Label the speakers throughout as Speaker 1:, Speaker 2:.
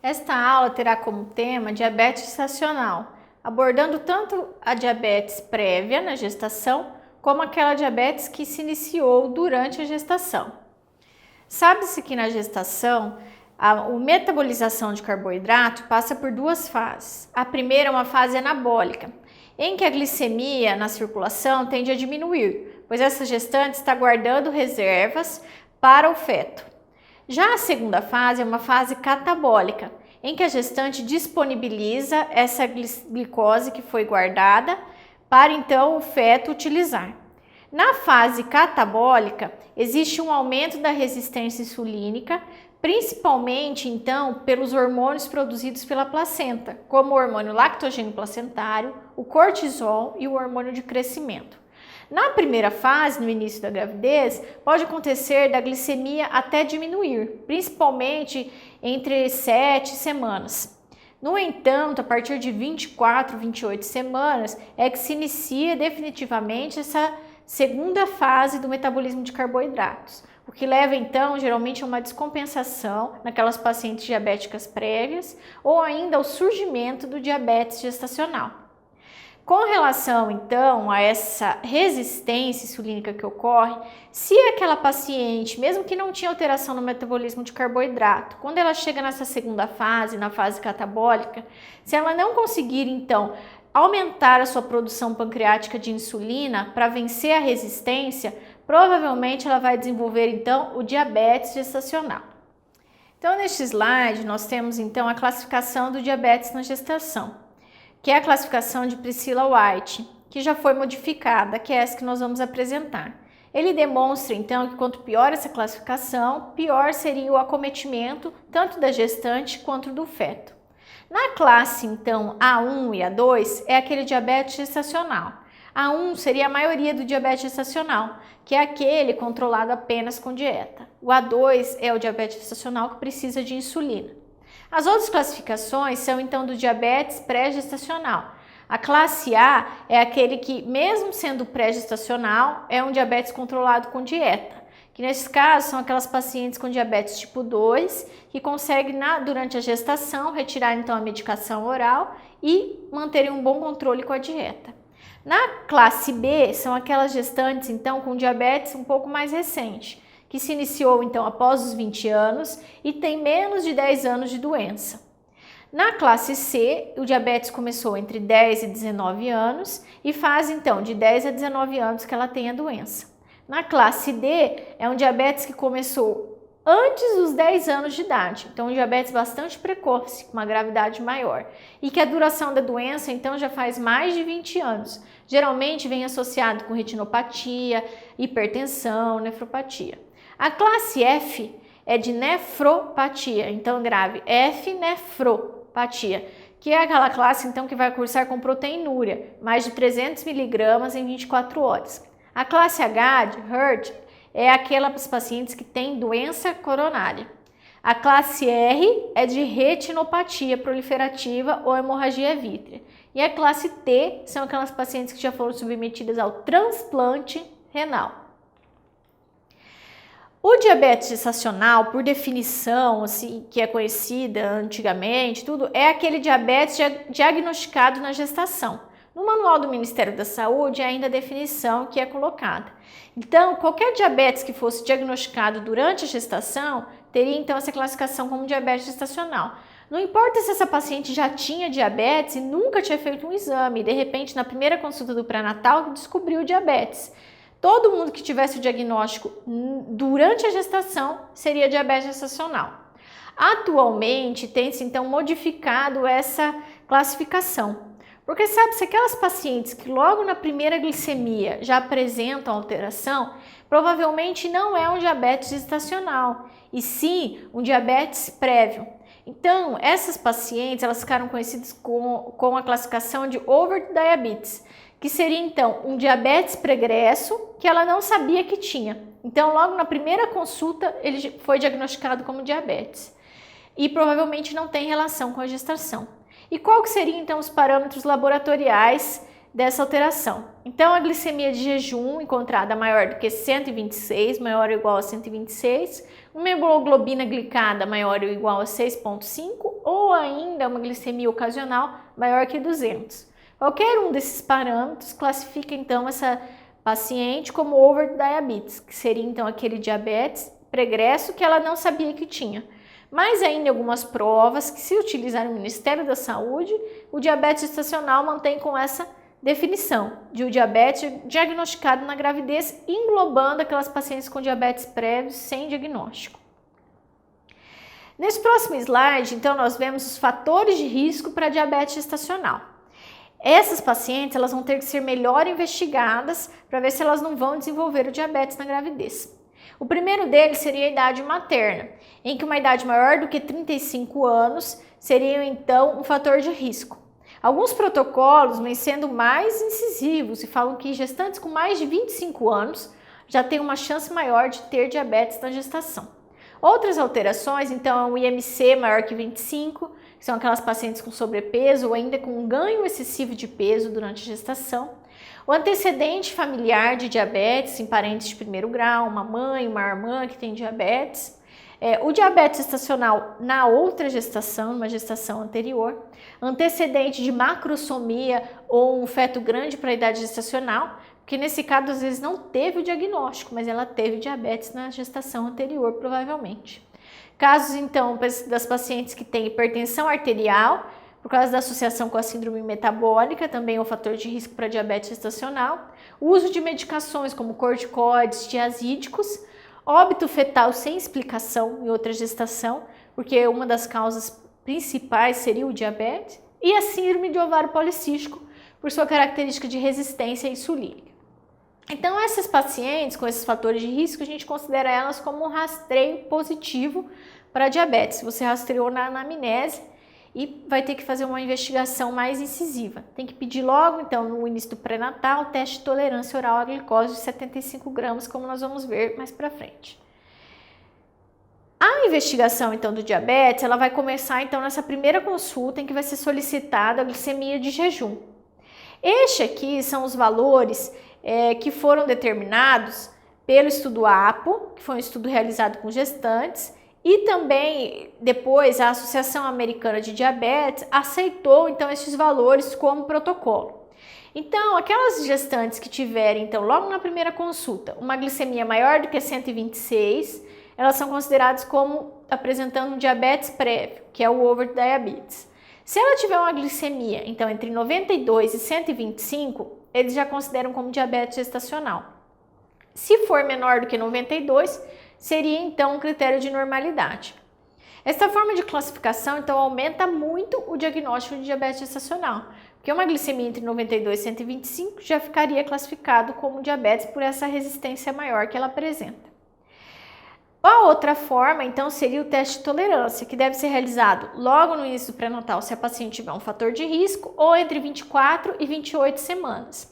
Speaker 1: Esta aula terá como tema diabetes gestacional, abordando tanto a diabetes prévia na gestação, como aquela diabetes que se iniciou durante a gestação. Sabe-se que na gestação, a metabolização de carboidrato passa por duas fases. A primeira é uma fase anabólica, em que a glicemia na circulação tende a diminuir, pois essa gestante está guardando reservas para o feto. Já a segunda fase é uma fase catabólica, em que a gestante disponibiliza essa glicose que foi guardada para então o feto utilizar. Na fase catabólica, existe um aumento da resistência insulínica, principalmente então pelos hormônios produzidos pela placenta, como o hormônio lactogênio placentário, o cortisol e o hormônio de crescimento. Na primeira fase, no início da gravidez, pode acontecer da glicemia até diminuir, principalmente entre 7 semanas. No entanto, a partir de 24, 28 semanas é que se inicia definitivamente essa segunda fase do metabolismo de carboidratos, o que leva então geralmente a uma descompensação naquelas pacientes diabéticas prévias ou ainda ao surgimento do diabetes gestacional. Com relação, então, a essa resistência insulínica que ocorre, se aquela paciente, mesmo que não tinha alteração no metabolismo de carboidrato, quando ela chega nessa segunda fase, na fase catabólica, se ela não conseguir, então, aumentar a sua produção pancreática de insulina para vencer a resistência, provavelmente ela vai desenvolver, então, o diabetes gestacional. Então, neste slide, nós temos, então, a classificação do diabetes na gestação, que é a classificação de Priscilla White, que já foi modificada, que é essa que nós vamos apresentar. Ele demonstra, então, que quanto pior essa classificação, pior seria o acometimento tanto da gestante quanto do feto. Na classe, então, A1 e A2 é aquele diabetes gestacional. A1 seria a maioria do diabetes gestacional, que é aquele controlado apenas com dieta. O A2 é o diabetes gestacional que precisa de insulina. As outras classificações são então do diabetes pré-gestacional. A classe A é aquele que, mesmo sendo pré-gestacional, é um diabetes controlado com dieta, que nesse caso são aquelas pacientes com diabetes tipo 2 que conseguem durante a gestação retirar então a medicação oral e manterem um bom controle com a dieta. Na classe B são aquelas gestantes então com diabetes um pouco mais recente, que se iniciou então após os 20 anos e tem menos de 10 anos de doença. Na classe C, o diabetes começou entre 10 e 19 anos e faz então de 10 a 19 anos que ela tem a doença. Na classe D, é um diabetes que começou antes dos 10 anos de idade, então um diabetes bastante precoce, com uma gravidade maior, e que a duração da doença então já faz mais de 20 anos. Geralmente vem associado com retinopatia, hipertensão, nefropatia. A classe F é de nefropatia, então grave, F nefropatia, que é aquela classe então que vai cursar com proteinúria, mais de 300 mg em 24 horas. A classe H de HERT é aquelas pacientes que têm doença coronária. A classe R é de retinopatia proliferativa ou hemorragia vítrea. E a classe T são aquelas pacientes que já foram submetidas ao transplante renal. O diabetes gestacional, por definição, assim, que é conhecida antigamente, é aquele diabetes diagnosticado na gestação. No manual do Ministério da Saúde é ainda a definição que é colocada. Então, qualquer diabetes que fosse diagnosticado durante a gestação, teria então essa classificação como diabetes gestacional. Não importa se essa paciente já tinha diabetes e nunca tinha feito um exame, e de repente na primeira consulta do pré-natal descobriu diabetes. Todo mundo que tivesse o diagnóstico durante a gestação seria diabetes gestacional. Atualmente tem-se então modificado essa classificação, porque sabe-se aquelas pacientes que logo na primeira glicemia já apresentam alteração, provavelmente não é um diabetes gestacional, e sim um diabetes prévio. Então, essas pacientes elas ficaram conhecidas com a classificação de overdiabetes, que seria então um diabetes pregresso que ela não sabia que tinha. Então, logo na primeira consulta, ele foi diagnosticado como diabetes e provavelmente não tem relação com a gestação. E qual que seriam então os parâmetros laboratoriais dessa alteração? Então, a glicemia de jejum encontrada maior do que 126, maior ou igual a 126, uma hemoglobina glicada maior ou igual a 6,5 ou ainda uma glicemia ocasional maior que 200. Qualquer um desses parâmetros classifica então essa paciente como overdiabetes, que seria então aquele diabetes pregresso que ela não sabia que tinha. Mas ainda em algumas provas que se utilizar no Ministério da Saúde, o diabetes gestacional mantém com essa definição de o diabetes diagnosticado na gravidez, englobando aquelas pacientes com diabetes prévios sem diagnóstico. Nesse próximo slide, então, nós vemos os fatores de risco para diabetes gestacional. Essas pacientes elas vão ter que ser melhor investigadas para ver se elas não vão desenvolver o diabetes na gravidez. O primeiro deles seria a idade materna, em que uma idade maior do que 35 anos seria então um fator de risco. Alguns protocolos vêm sendo mais incisivos e falam que gestantes com mais de 25 anos já têm uma chance maior de ter diabetes na gestação. Outras alterações, então, o IMC maior que 25, que são aquelas pacientes com sobrepeso ou ainda com um ganho excessivo de peso durante a gestação. O antecedente familiar de diabetes em parentes de primeiro grau, uma mãe, uma irmã que tem diabetes. O diabetes gestacional na outra gestação, numa gestação anterior. Antecedente de macrosomia ou um feto grande para a idade gestacional, que nesse caso às vezes não teve o diagnóstico, mas ela teve diabetes na gestação anterior, provavelmente. Casos então das pacientes que têm hipertensão arterial, por causa da associação com a síndrome metabólica, também é um fator de risco para diabetes gestacional. O uso de medicações como corticoides, diazídicos, óbito fetal sem explicação em outra gestação, porque uma das causas principais seria o diabetes, e a síndrome de ovário policístico, por sua característica de resistência insulínica. Então, essas pacientes com esses fatores de risco, a gente considera elas como um rastreio positivo para diabetes. Você rastreou na anamnese e vai ter que fazer uma investigação mais incisiva. Tem que pedir logo, então, no início do pré-natal, teste de tolerância oral à glicose de 75 gramas, como nós vamos ver mais para frente. A investigação, então, do diabetes, ela vai começar, então, nessa primeira consulta em que vai ser solicitada a glicemia de jejum. Este aqui são os valores que foram determinados pelo estudo APO, que foi um estudo realizado com gestantes, e também depois a Associação Americana de Diabetes aceitou então esses valores como protocolo. Então, aquelas gestantes que tiverem então logo na primeira consulta uma glicemia maior do que 126, elas são consideradas como apresentando um diabetes prévio, que é o overdiabetes. Se ela tiver uma glicemia então entre 92 e 125, eles já consideram como diabetes gestacional. Se for menor do que 92, seria então um critério de normalidade. Essa forma de classificação então aumenta muito o diagnóstico de diabetes gestacional, porque uma glicemia entre 92 e 125 já ficaria classificado como diabetes por essa resistência maior que ela apresenta. A outra forma, então, seria o teste de tolerância, que deve ser realizado logo no início do pré-natal se a paciente tiver um fator de risco ou entre 24 e 28 semanas.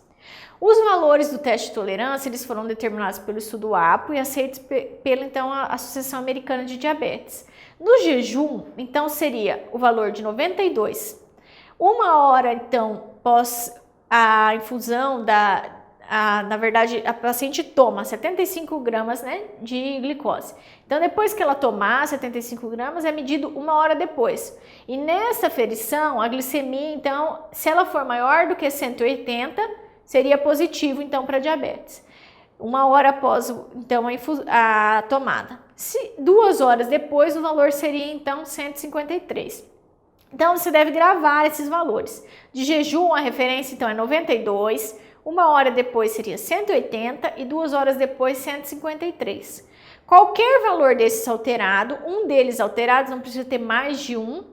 Speaker 1: Os valores do teste de tolerância eles foram determinados pelo estudo APO e aceitos pela então, a Associação Americana de Diabetes. No jejum, então, seria o valor de 92. Uma hora, então, pós a infusão na verdade, a paciente toma 75 gramas de glicose. Então, depois que ela tomar 75 gramas, é medido uma hora depois. E nessa ferição, a glicemia, então, se ela for maior do que 180, seria positivo, então, para diabetes. Uma hora após, então, a tomada. 2 horas depois, o valor seria, então, 153. Então, você deve gravar esses valores. De jejum, a referência, então, é 92. Uma hora depois seria 180 e 2 horas depois 153. Qualquer valor desses alterado, um deles alterados, não precisa ter mais de um,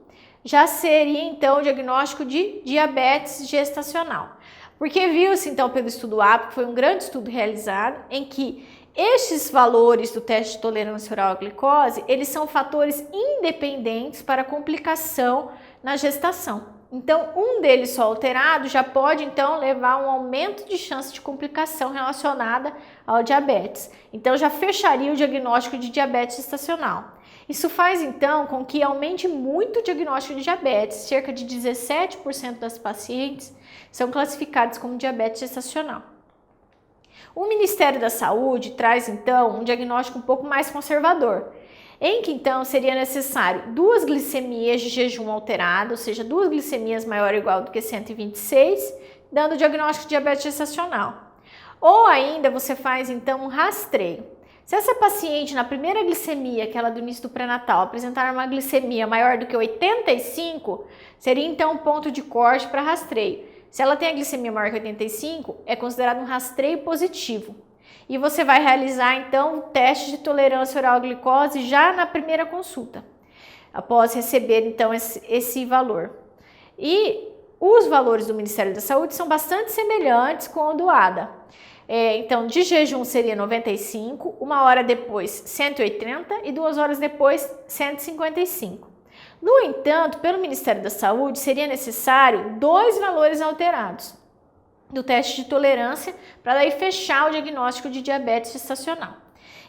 Speaker 1: já seria então o diagnóstico de diabetes gestacional. Porque viu-se então pelo estudo APO, que foi um grande estudo realizado, em que estes valores do teste de tolerância oral à glicose, eles são fatores independentes para complicação na gestação. Então, um deles só alterado já pode, então, levar a um aumento de chance de complicação relacionada ao diabetes. Então, já fecharia o diagnóstico de diabetes gestacional. Isso faz, então, com que aumente muito o diagnóstico de diabetes. Cerca de 17% das pacientes são classificadas como diabetes gestacional. O Ministério da Saúde traz, então, um diagnóstico um pouco mais conservador. em que então seria necessário 2 glicemias de jejum alterado, ou seja, 2 glicemias maior ou igual do que 126, dando o diagnóstico de diabetes gestacional. Ou ainda você faz então um rastreio. Se essa paciente na primeira glicemia, aquela do início do pré-natal, apresentar uma glicemia maior do que 85, seria então um ponto de corte para rastreio. Se ela tem a glicemia maior que 85, é considerado um rastreio positivo. E você vai realizar então o teste de tolerância oral à glicose já na primeira consulta, após receber então esse valor. E os valores do Ministério da Saúde são bastante semelhantes com o do ADA. Então, de jejum seria 95, 1 hora depois 180 e 2 horas depois 155. No entanto, pelo Ministério da Saúde, seria necessário 2 valores alterados do teste de tolerância para daí fechar o diagnóstico de diabetes gestacional.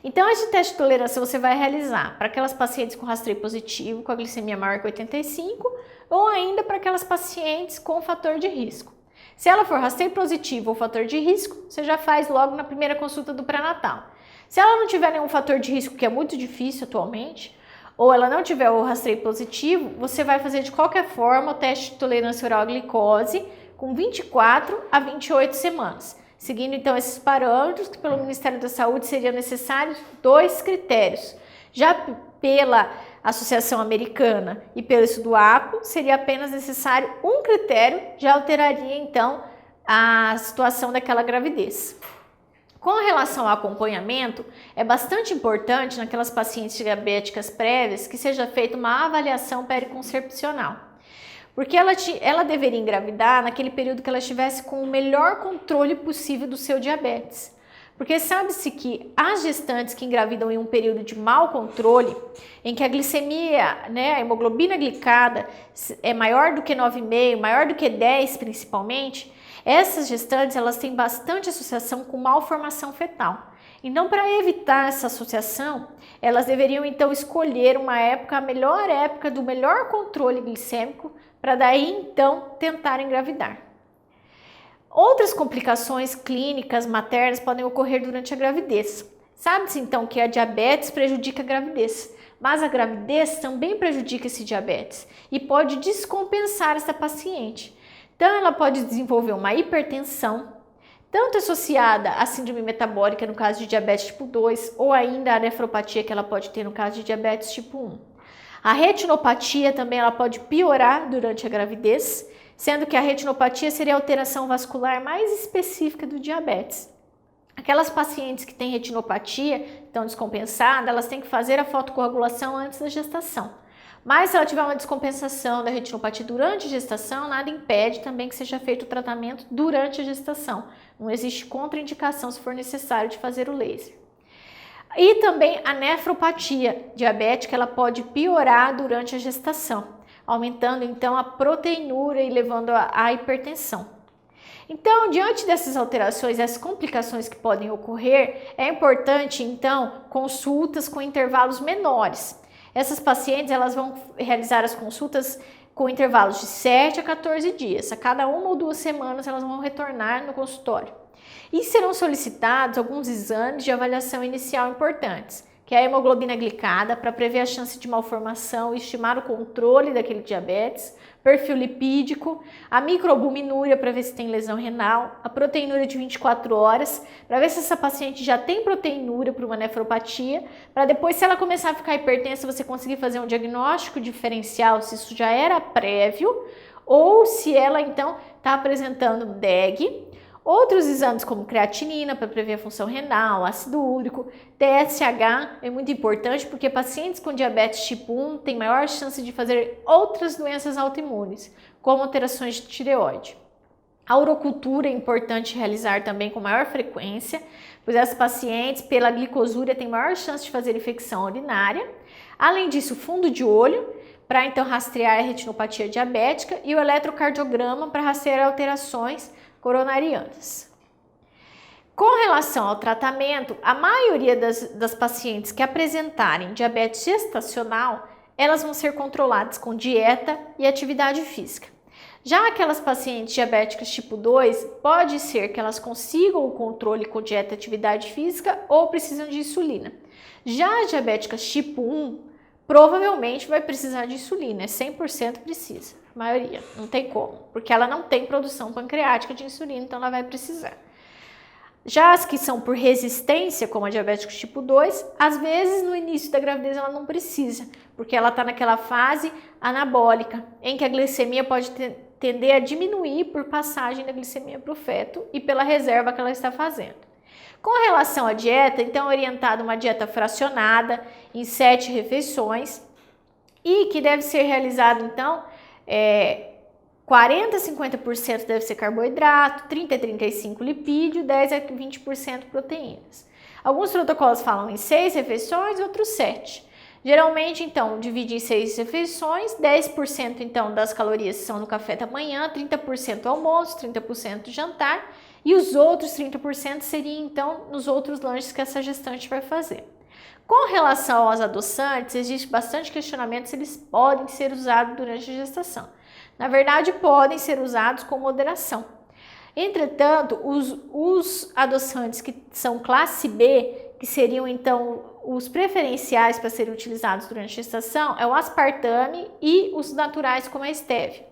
Speaker 1: Então, esse teste de tolerância você vai realizar para aquelas pacientes com rastreio positivo, com a glicemia maior que 85, ou ainda para aquelas pacientes com fator de risco. Se ela for rastreio positivo ou fator de risco, você já faz logo na primeira consulta do pré-natal. Se ela não tiver nenhum fator de risco, que é muito difícil atualmente, ou ela não tiver o rastreio positivo, você vai fazer de qualquer forma o teste de tolerância oral à glicose com 24 a 28 semanas. Seguindo então esses parâmetros que pelo Ministério da Saúde seriam necessários 2 critérios. Já pela Associação Americana e pelo estudo APO, seria apenas necessário um critério, já alteraria então a situação daquela gravidez. Com relação ao acompanhamento, é bastante importante naquelas pacientes diabéticas prévias que seja feita uma avaliação periconcepcional. Porque ela deveria engravidar naquele período que ela estivesse com o melhor controle possível do seu diabetes. Porque sabe-se que as gestantes que engravidam em um período de mau controle, em que a glicemia, a hemoglobina glicada é maior do que 9,5, maior do que 10 principalmente, essas gestantes elas têm bastante associação com malformação fetal. Então, para evitar essa associação, elas deveriam então escolher uma época, a melhor época do melhor controle glicêmico, para daí então tentar engravidar. Outras complicações clínicas maternas podem ocorrer durante a gravidez. Sabe-se então que a diabetes prejudica a gravidez, mas a gravidez também prejudica esse diabetes e pode descompensar essa paciente. Então ela pode desenvolver uma hipertensão, tanto associada à síndrome metabólica no caso de diabetes tipo 2 ou ainda a nefropatia que ela pode ter no caso de diabetes tipo 1. A retinopatia também ela pode piorar durante a gravidez, sendo que a retinopatia seria a alteração vascular mais específica do diabetes. Aquelas pacientes que têm retinopatia, estão descompensadas, elas têm que fazer a fotocoagulação antes da gestação. Mas se ela tiver uma descompensação da retinopatia durante a gestação, nada impede também que seja feito o tratamento durante a gestação. Não existe contraindicação se for necessário de fazer o laser. E também a nefropatia diabética, ela pode piorar durante a gestação, aumentando então a proteinúria e levando à hipertensão. Então, diante dessas alterações e as complicações que podem ocorrer, é importante então consultas com intervalos menores. Essas pacientes elas vão realizar as consultas com intervalos de 7 a 14 dias. A cada 1 ou 2 semanas elas vão retornar no consultório. E serão solicitados alguns exames de avaliação inicial importantes, que é a hemoglobina glicada para prever a chance de malformação e estimar o controle daquele diabetes, perfil lipídico, a microalbuminúria para ver se tem lesão renal, a proteinúria de 24 horas, para ver se essa paciente já tem proteinúria para uma nefropatia, para depois, se ela começar a ficar hipertensa, você conseguir fazer um diagnóstico diferencial, se isso já era prévio, ou se ela então está apresentando DEG. Outros exames como creatinina para prever a função renal, ácido úrico, TSH é muito importante porque pacientes com diabetes tipo 1 têm maior chance de fazer outras doenças autoimunes, como alterações de tireoide. A urocultura é importante realizar também com maior frequência, pois as pacientes pela glicosúria têm maior chance de fazer infecção urinária. Além disso, fundo de olho, para então rastrear a retinopatia diabética, e o eletrocardiograma para rastrear alterações coronarianas. Com relação ao tratamento, a maioria das pacientes que apresentarem diabetes gestacional, elas vão ser controladas com dieta e atividade física. Já aquelas pacientes diabéticas tipo 2, pode ser que elas consigam o controle com dieta e atividade física ou precisam de insulina. Já as diabéticas tipo 1, provavelmente vai precisar de insulina, 100% precisa, a maioria, não tem como, porque ela não tem produção pancreática de insulina, então ela vai precisar. Já as que são por resistência, como a diabética tipo 2, às vezes no início da gravidez ela não precisa, porque ela está naquela fase anabólica, em que a glicemia pode tender a diminuir por passagem da glicemia para o feto e pela reserva que ela está fazendo. Com relação à dieta, então é orientada uma dieta fracionada em 7 refeições e que deve ser realizada então 40 a 50% deve ser carboidrato, 30 a 35% lipídio, 10 a 20% proteínas. Alguns protocolos falam em 6 refeições, outros 7. Geralmente, então, divide em 6 refeições, 10% então das calorias são no café da manhã, 30% almoço, 30% jantar e os outros 30% seriam então nos outros lanches que essa gestante vai fazer. Com relação aos adoçantes, existe bastante questionamento se eles podem ser usados durante a gestação. Na verdade, podem ser usados com moderação. Entretanto, os adoçantes que são classe B, que seriam então os preferenciais para serem utilizados durante a gestação, é o aspartame e os naturais como a estévia.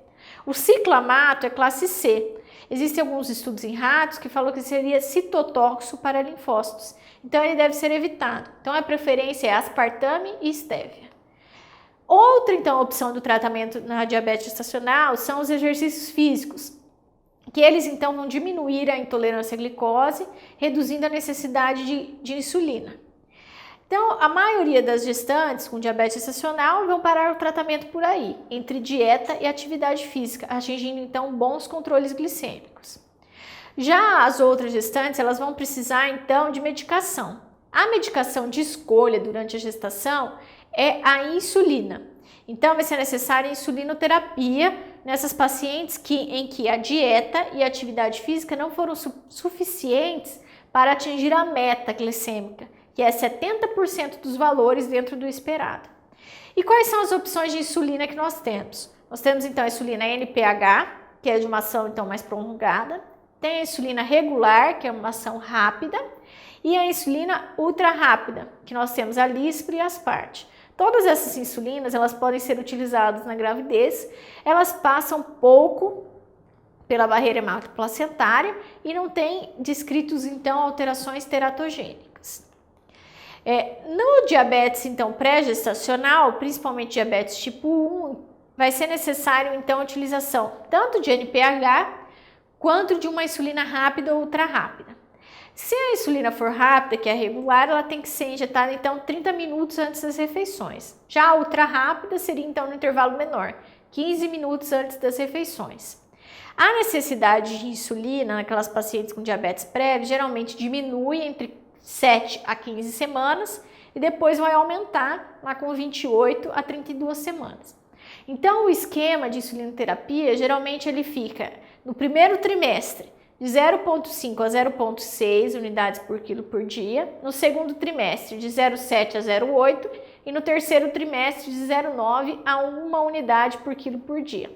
Speaker 1: O ciclamato é classe C. Existem alguns estudos em ratos que falam que seria citotóxico para linfócitos, então ele deve ser evitado. Então a preferência é aspartame e estévia. Outra então opção do tratamento na diabetes gestacional são os exercícios físicos, que eles então vão diminuir a intolerância à glicose, reduzindo a necessidade de insulina. Então, a maioria das gestantes com diabetes gestacional vão parar o tratamento por aí, entre dieta e atividade física, atingindo então bons controles glicêmicos. Já as outras gestantes, elas vão precisar então de medicação. A medicação de escolha durante a gestação é a insulina. Então, vai ser necessária a insulinoterapia nessas pacientes em que a dieta e a atividade física não foram suficientes para atingir a meta glicêmica, que é 70% dos valores dentro do esperado. E quais são as opções de insulina que nós temos? Nós temos então a insulina NPH, que é de uma ação então mais prolongada, tem a insulina regular, que é uma ação rápida, e a insulina ultra rápida, que nós temos a Lispro e a Aspart. Todas essas insulinas, elas podem ser utilizadas na gravidez, elas passam pouco pela barreira hematoplacentária e não tem descritos então alterações teratogênicas. No diabetes então pré-gestacional, principalmente diabetes tipo 1, vai ser necessário então a utilização tanto de NPH quanto de uma insulina rápida ou ultra rápida. Se a insulina for rápida, que é regular, ela tem que ser injetada então 30 minutos antes das refeições. Já a ultra rápida seria então no intervalo menor, 15 minutos antes das refeições. A necessidade de insulina naquelas pacientes com diabetes prévio geralmente diminui entre 7 a 15 semanas e depois vai aumentar lá com 28 a 32 semanas. Então o esquema de insulinoterapia geralmente ele fica no primeiro trimestre de 0,5 a 0,6 unidades por quilo por dia, no segundo trimestre de 0,7 a 0,8 e no terceiro trimestre de 0,9 a 1 unidade por quilo por dia.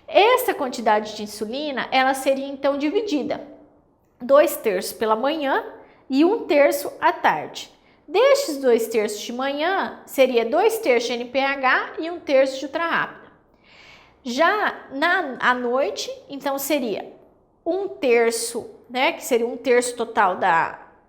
Speaker 1: Essa quantidade de insulina, ela seria então dividida 2/3 pela manhã e 1/3 à tarde. Destes 2/3 de manhã, seria 2/3 de NPH e 1/3 de ultra rápida. Já à noite, então seria 1/3, né, que seria 1/3 total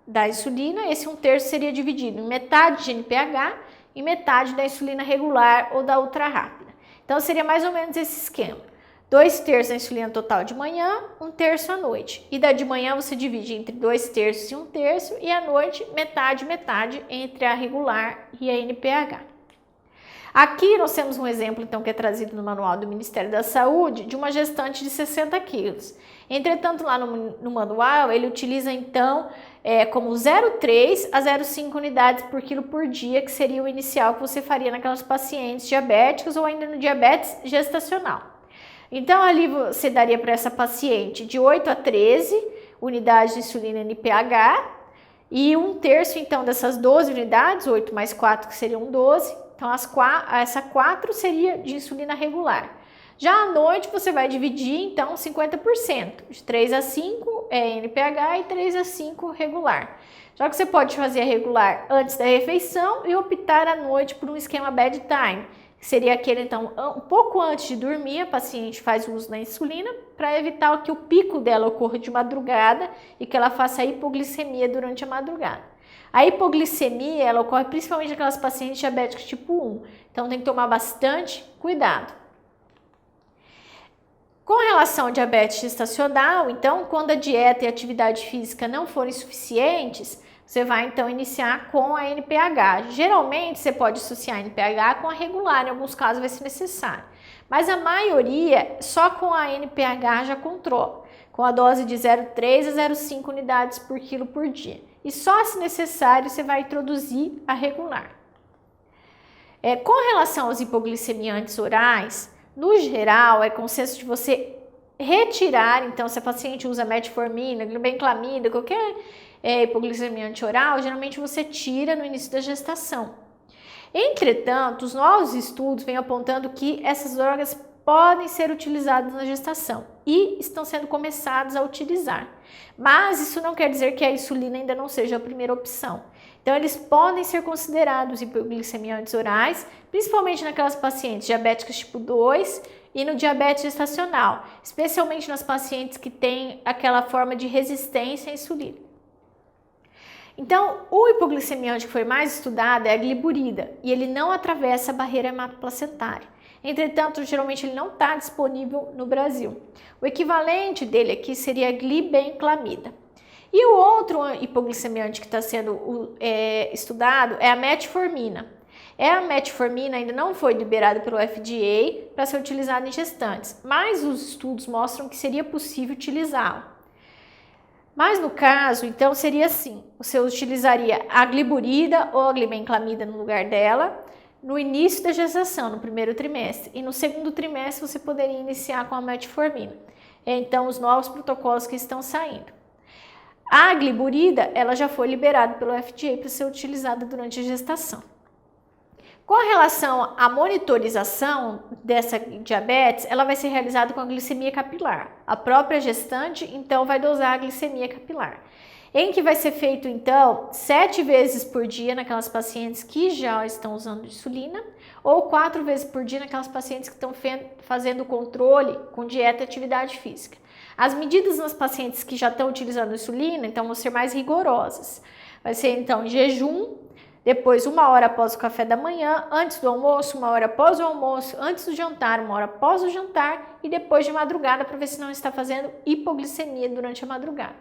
Speaker 1: da insulina, esse 1/3 seria dividido em metade de NPH e metade da insulina regular ou da ultra rápida. Então seria mais ou menos esse esquema. 2/3 da insulina total de manhã, 1/3 à noite. E da de manhã você divide entre 2/3 e 1/3 e à noite metade entre a regular e a NPH. Aqui nós temos um exemplo então que é trazido no manual do Ministério da Saúde de uma gestante de 60 quilos. Entretanto, lá no manual ele utiliza então como 0,3 a 0,5 unidades por quilo por dia, que seria o inicial que você faria naquelas pacientes diabéticas ou ainda no diabetes gestacional. Então, ali você daria para essa paciente de 8 a 13 unidades de insulina NPH e 1/3 então dessas 12 unidades, 8 mais 4 que seriam 12, então essa 4 seria de insulina regular. Já à noite você vai dividir então 50%, de 3 a 5 é NPH e 3 a 5 regular. Já que você pode fazer a regular antes da refeição e optar à noite por um esquema bedtime, que seria aquele então um pouco antes de dormir, a paciente faz uso da insulina para evitar que o pico dela ocorra de madrugada e que ela faça hipoglicemia durante a madrugada. A hipoglicemia ela ocorre principalmente naquelas pacientes diabéticas tipo 1, então tem que tomar bastante cuidado. Com relação ao diabetes gestacional, então, quando a dieta e a atividade física não forem suficientes, você vai então iniciar com a NPH. Geralmente você pode associar a NPH com a regular, em alguns casos vai ser necessário. Mas a maioria só com a NPH já controla, com a dose de 0,3 a 0,5 unidades por quilo por dia. E só se necessário você vai introduzir a regular. Com relação aos hipoglicemiantes orais, no geral, é consenso de você retirar, então, se a paciente usa metformina, glibenclamida, qualquer hipoglicemiante oral, geralmente você tira no início da gestação. Entretanto, os novos estudos vêm apontando que essas drogas podem ser utilizadas na gestação e estão sendo começados a utilizar. Mas isso não quer dizer que a insulina ainda não seja a primeira opção. Então, eles podem ser considerados hipoglicemiantes orais, principalmente naquelas pacientes diabéticas tipo 2 e no diabetes gestacional, especialmente nas pacientes que têm aquela forma de resistência à insulina. Então, o hipoglicemiante que foi mais estudado é a gliburida e ele não atravessa a barreira hematoplacentária. Entretanto, geralmente ele não está disponível no Brasil. O equivalente dele aqui seria a glibenclamida. E o outro hipoglicemiante que está sendo estudado é a metformina. A metformina ainda não foi liberada pelo FDA para ser utilizada em gestantes, mas os estudos mostram que seria possível utilizá-la. Mas no caso, então, seria assim, você utilizaria a gliburida ou a glibenclamida no lugar dela no início da gestação, no primeiro trimestre, e no segundo trimestre você poderia iniciar com a metformina. Então, os novos protocolos que estão saindo. A gliburida, ela já foi liberada pelo FDA para ser utilizada durante a gestação. Com relação à monitorização dessa diabetes, ela vai ser realizada com a glicemia capilar. A própria gestante, então, vai dosar a glicemia capilar, em que vai ser feito, então, 7 vezes por dia naquelas pacientes que já estão usando insulina ou 4 vezes por dia naquelas pacientes que estão fazendo controle com dieta e atividade física. As medidas nas pacientes que já estão utilizando insulina, então, vão ser mais rigorosas. Vai ser, então, em jejum, depois 1 hora após o café da manhã, antes do almoço, 1 hora após o almoço, antes do jantar, 1 hora após o jantar e depois de madrugada para ver se não está fazendo hipoglicemia durante a madrugada.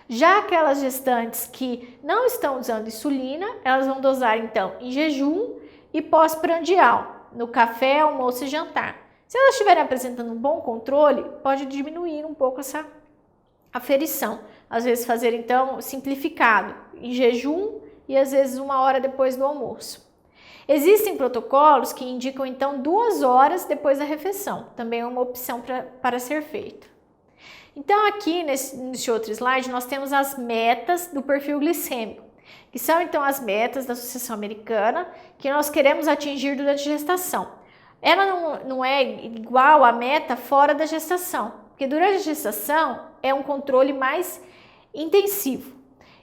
Speaker 1: Já aquelas gestantes que não estão usando insulina, elas vão dosar então em jejum e pós-prandial, no café, almoço e jantar. Se elas estiverem apresentando um bom controle, pode diminuir um pouco essa aferição. Às vezes fazer então simplificado, em jejum e às vezes 1 hora depois do almoço. Existem protocolos que indicam então 2 horas depois da refeição, também é uma opção para ser feito. Então aqui nesse outro slide nós temos as metas do perfil glicêmico, que são então as metas da Associação Americana que nós queremos atingir durante a gestação. Ela não é igual à meta fora da gestação, porque durante a gestação é um controle mais intensivo.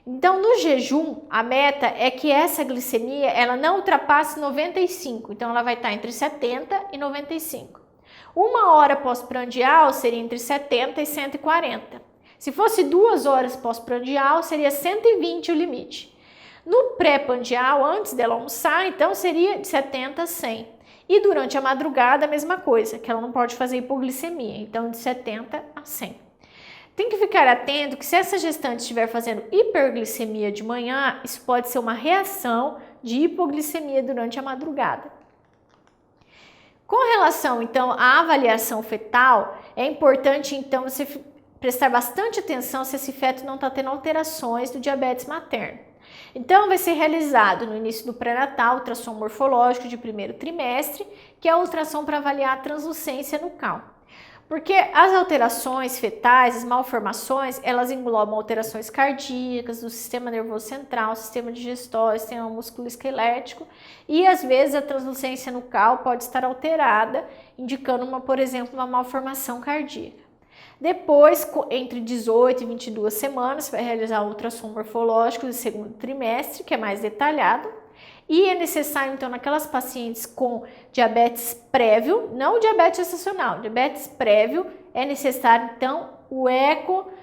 Speaker 1: Então, no jejum, a meta é que essa glicemia ela não ultrapasse 95, então ela vai estar entre 70 e 95. 1 hora pós-prandial seria entre 70 e 140. Se fosse 2 horas pós-prandial, seria 120 o limite. No pré-prandial, antes dela almoçar, então seria de 70 a 100. E durante a madrugada, a mesma coisa, que ela não pode fazer hipoglicemia, então de 70 a 100. Tem que ficar atento que se essa gestante estiver fazendo hiperglicemia de manhã, isso pode ser uma reação de hipoglicemia durante a madrugada. Com relação, então, à avaliação fetal, é importante, então, você prestar bastante atenção se esse feto não está tendo alterações do diabetes materno. Então, vai ser realizado no início do pré-natal ultrassom morfológico de primeiro trimestre, que é a ultrassom para avaliar a translucência nucal. Porque as alterações fetais, as malformações, elas englobam alterações cardíacas, do sistema nervoso central, sistema digestório, sistema musculoesquelético e às vezes a translucência nucal pode estar alterada, indicando, por exemplo, uma malformação cardíaca. Depois, entre 18 e 22 semanas, vai realizar o ultrassom morfológico do segundo trimestre, que é mais detalhado. E é necessário, então, naquelas pacientes com diabetes prévio, não diabetes gestacional, diabetes prévio, é necessário, então, o ecocardio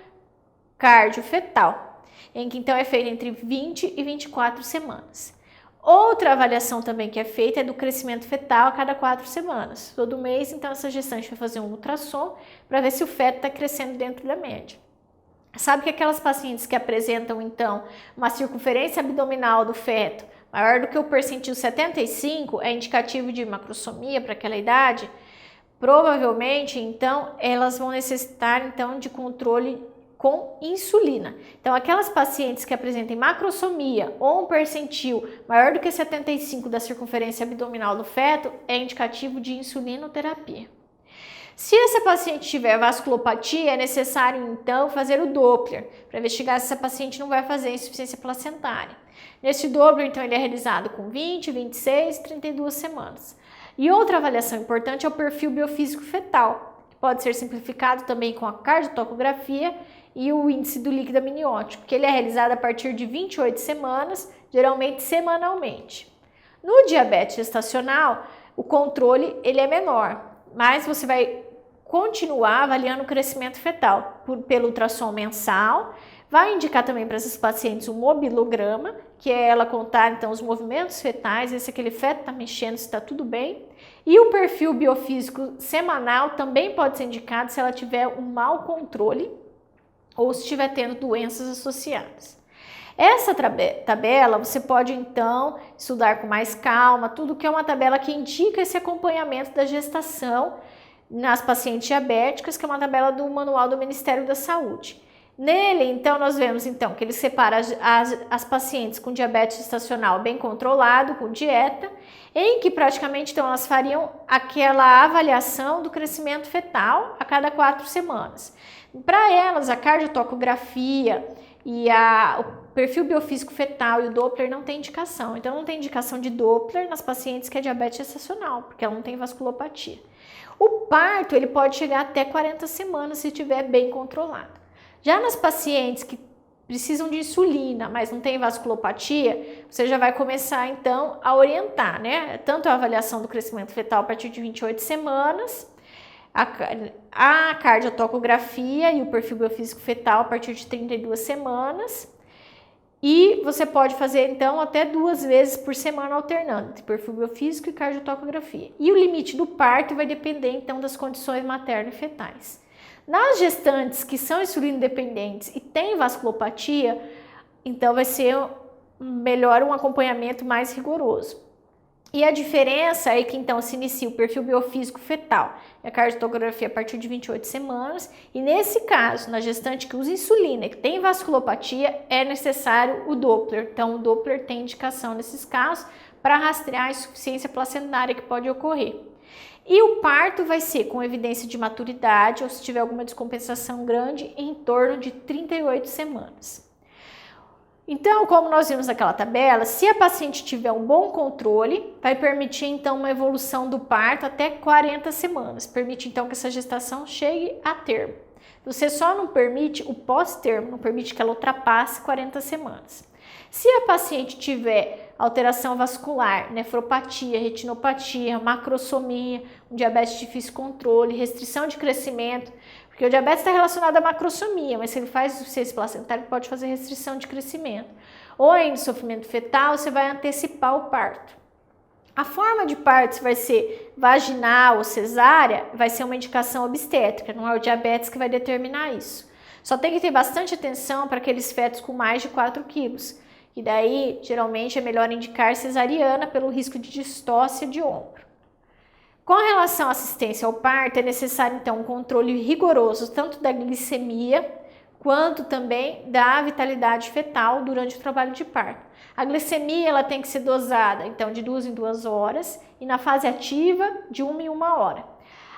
Speaker 1: fetal, em que, então, é feito entre 20 e 24 semanas. Outra avaliação também que é feita é do crescimento fetal a cada 4 semanas. Todo mês, então, essa gestante vai fazer um ultrassom para ver se o feto está crescendo dentro da média. Sabe que aquelas pacientes que apresentam, então, uma circunferência abdominal do feto maior do que o percentil 75 é indicativo de macrosomia para aquela idade, provavelmente, então, elas vão necessitar, então, de controle com insulina. Então, aquelas pacientes que apresentem macrosomia ou um percentil maior do que 75 da circunferência abdominal do feto é indicativo de insulinoterapia. Se essa paciente tiver vasculopatia, é necessário então fazer o Doppler para investigar se essa paciente não vai fazer insuficiência placentária. Nesse Doppler, então, ele é realizado com 20, 26 e 32 semanas. E outra avaliação importante é o perfil biofísico fetal, que pode ser simplificado também com a cardiotocografia e o índice do líquido amniótico, que ele é realizado a partir de 28 semanas, geralmente semanalmente. No diabetes gestacional, o controle ele é menor, mas você vai continuar avaliando o crescimento fetal pelo ultrassom mensal. Vai indicar também para essas pacientes um mobilograma, que é ela contar então os movimentos fetais, ver se aquele feto está mexendo, se está tudo bem. E o perfil biofísico semanal também pode ser indicado se ela tiver um mau controle ou se estiver tendo doenças associadas. Essa tabela você pode então estudar com mais calma, tudo que é uma tabela que indica esse acompanhamento da gestação nas pacientes diabéticas, que é uma tabela do manual do Ministério da Saúde. Nele, então, nós vemos então que ele separa as pacientes com diabetes gestacional bem controlado, com dieta, em que praticamente então elas fariam aquela avaliação do crescimento fetal a cada 4 semanas. Para elas, a cardiotocografia e o perfil biofísico fetal e o Doppler não tem indicação. Então, não tem indicação de Doppler nas pacientes que é diabetes gestacional, porque ela não tem vasculopatia. O parto, ele pode chegar até 40 semanas se estiver bem controlado. Já nas pacientes que precisam de insulina, mas não tem vasculopatia, você já vai começar então a orientar, né? Tanto a avaliação do crescimento fetal a partir de 28 semanas, a cardiotocografia e o perfil biofísico fetal a partir de 32 semanas. E você pode fazer então até 2 vezes por semana alternando entre perfil biofísico e cardiotocografia. E o limite do parto vai depender então das condições materno e fetais. Nas gestantes que são insulino dependentes e têm vasculopatia, então vai ser melhor um acompanhamento mais rigoroso. E a diferença é que então se inicia o perfil biofísico fetal e a cardiotocografia a partir de 28 semanas. E nesse caso, na gestante que usa insulina e que tem vasculopatia, é necessário o Doppler. Então o Doppler tem indicação nesses casos para rastrear a insuficiência placentária que pode ocorrer. E o parto vai ser com evidência de maturidade ou se tiver alguma descompensação grande em torno de 38 semanas. Então, como nós vimos naquela tabela, se a paciente tiver um bom controle, vai permitir então uma evolução do parto até 40 semanas. Permite então que essa gestação chegue a termo. Você só não permite o pós-termo, não permite que ela ultrapasse 40 semanas. Se a paciente tiver alteração vascular, nefropatia, retinopatia, macrosomia, um diabetes de difícil controle, restrição de crescimento, porque o diabetes está relacionado à macrosomia, mas se ele faz insuficiência placentária, pode fazer restrição de crescimento. Ou ainda sofrimento fetal, você vai antecipar o parto. A forma de parto, se vai ser vaginal ou cesárea, vai ser uma indicação obstétrica, não é o diabetes que vai determinar isso. Só tem que ter bastante atenção para aqueles fetos com mais de 4 quilos. E daí, geralmente, é melhor indicar cesariana pelo risco de distócia de ombro. Com relação à assistência ao parto, é necessário, então, um controle rigoroso tanto da glicemia quanto também da vitalidade fetal durante o trabalho de parto. A glicemia ela tem que ser dosada, então, de 2 em 2 horas e na fase ativa, de 1 em 1 hora.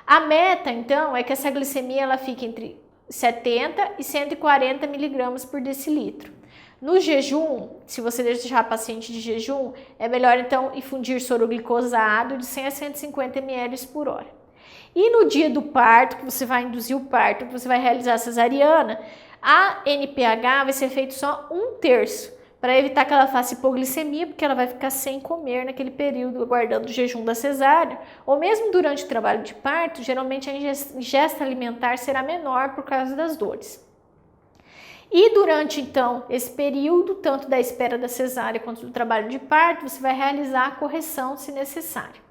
Speaker 1: A meta, então, é que essa glicemia ela fique entre 70 e 140 miligramas por decilitro. No jejum, se você deixar a paciente de jejum, é melhor então infundir soro glicosado de 100 a 150 ml por hora. E no dia do parto, que você vai induzir o parto, que você vai realizar a cesariana, a NPH vai ser feito só 1/3, para evitar que ela faça hipoglicemia, porque ela vai ficar sem comer naquele período, aguardando o jejum da cesárea, ou mesmo durante o trabalho de parto, geralmente a ingesta alimentar será menor por causa das dores. E durante, então, esse período, tanto da espera da cesárea quanto do trabalho de parto, você vai realizar a correção se necessário.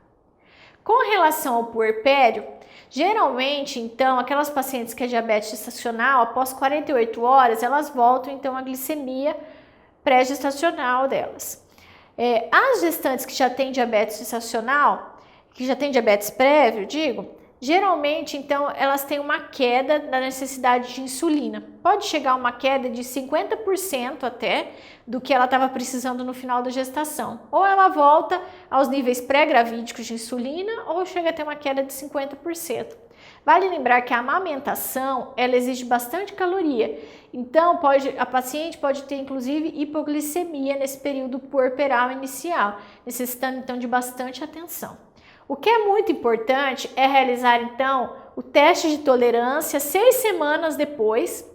Speaker 1: Com relação ao puerpério, geralmente, então, aquelas pacientes que é diabetes gestacional, após 48 horas, elas voltam, então, à glicemia pré-gestacional delas. As gestantes que já têm diabetes gestacional, que já têm diabetes prévio, geralmente, então, elas têm uma queda da necessidade de insulina. Pode chegar a uma queda de 50% até do que ela estava precisando no final da gestação. Ou ela volta aos níveis pré-gravídicos de insulina, ou chega a ter uma queda de 50%. Vale lembrar que a amamentação, ela exige bastante caloria. Então, a paciente pode ter, inclusive, hipoglicemia nesse período puerperal inicial, necessitando, então, de bastante atenção. O que é muito importante é realizar, então, o teste de tolerância 6 semanas depois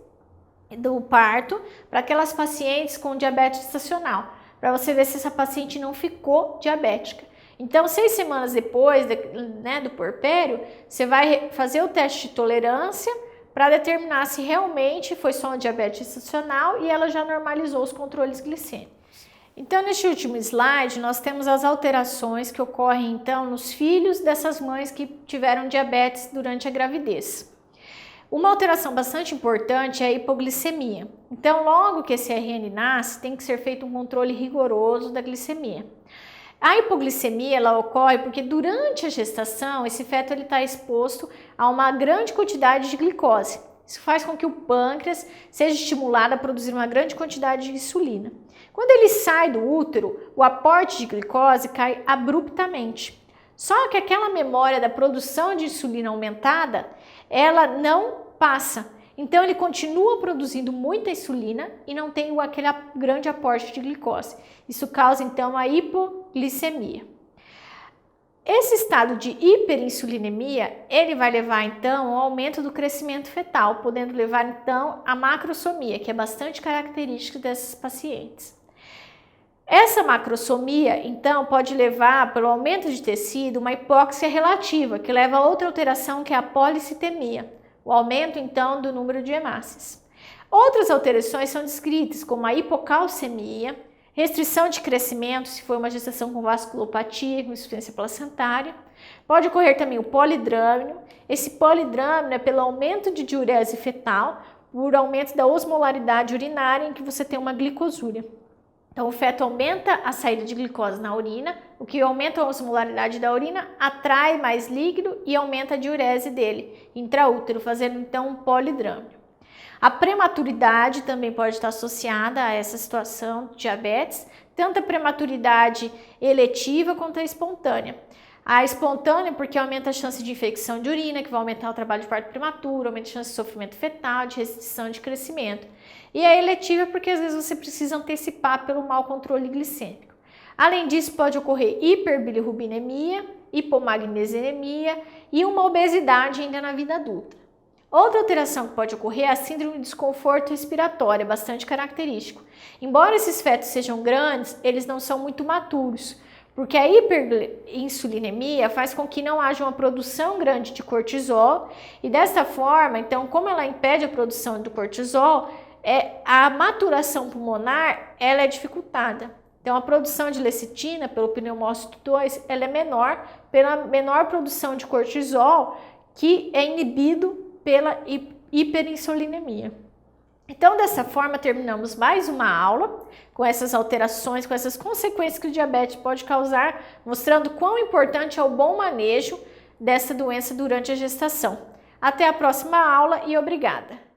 Speaker 1: do parto para aquelas pacientes com diabetes gestacional, para você ver se essa paciente não ficou diabética. Então, 6 semanas depois do puerpério, você vai fazer o teste de tolerância para determinar se realmente foi só um diabetes gestacional e ela já normalizou os controles glicêmicos. Então, neste último slide, nós temos as alterações que ocorrem, então, nos filhos dessas mães que tiveram diabetes durante a gravidez. Uma alteração bastante importante é a hipoglicemia. Então, logo que esse RN nasce, tem que ser feito um controle rigoroso da glicemia. A hipoglicemia ela ocorre porque durante a gestação, esse feto está exposto a uma grande quantidade de glicose. Isso faz com que o pâncreas seja estimulado a produzir uma grande quantidade de insulina. Quando ele sai do útero, o aporte de glicose cai abruptamente. Só que aquela memória da produção de insulina aumentada, ela não passa. Então ele continua produzindo muita insulina e não tem aquele grande aporte de glicose. Isso causa então a hipoglicemia. Esse estado de hiperinsulinemia, ele vai levar então ao aumento do crescimento fetal, podendo levar então à macrosomia, que é bastante característica dessas pacientes. Essa macrosomia, então, pode levar, pelo aumento de tecido, uma hipóxia relativa, que leva a outra alteração, que é a policitemia, o aumento, então, do número de hemácias. Outras alterações são descritas, como a hipocalcemia, restrição de crescimento, se for uma gestação com vasculopatia, com insuficiência placentária. Pode ocorrer também o polidrâmino. Esse polidrâmino é pelo aumento de diurese fetal, por aumento da osmolaridade urinária, em que você tem uma glicosúria. Então, o feto aumenta a saída de glicose na urina, o que aumenta a osmolaridade da urina, atrai mais líquido e aumenta a diurese dele, intraútero, fazendo então um polidrâmino. A prematuridade também pode estar associada a essa situação de diabetes, tanto a prematuridade eletiva quanto a espontânea. A espontânea porque aumenta a chance de infecção de urina, que vai aumentar o trabalho de parto prematuro, aumenta a chance de sofrimento fetal, de restrição de crescimento. E a eletiva porque às vezes você precisa antecipar pelo mau controle glicêmico. Além disso, pode ocorrer hiperbilirrubinemia, hipomagnesemia e uma obesidade ainda na vida adulta. Outra alteração que pode ocorrer é a síndrome de desconforto respiratório, bastante característico. Embora esses fetos sejam grandes, eles não são muito maturos, porque a hiperinsulinemia faz com que não haja uma produção grande de cortisol e dessa forma, então, como ela impede a produção do cortisol, a maturação pulmonar ela é dificultada. Então, a produção de lecitina pelo pneumócito 2 ela é menor pela menor produção de cortisol que é inibido pela hiperinsulinemia. Então, dessa forma, terminamos mais uma aula com essas alterações, com essas consequências que o diabetes pode causar, mostrando quão importante é o bom manejo dessa doença durante a gestação. Até a próxima aula e obrigada!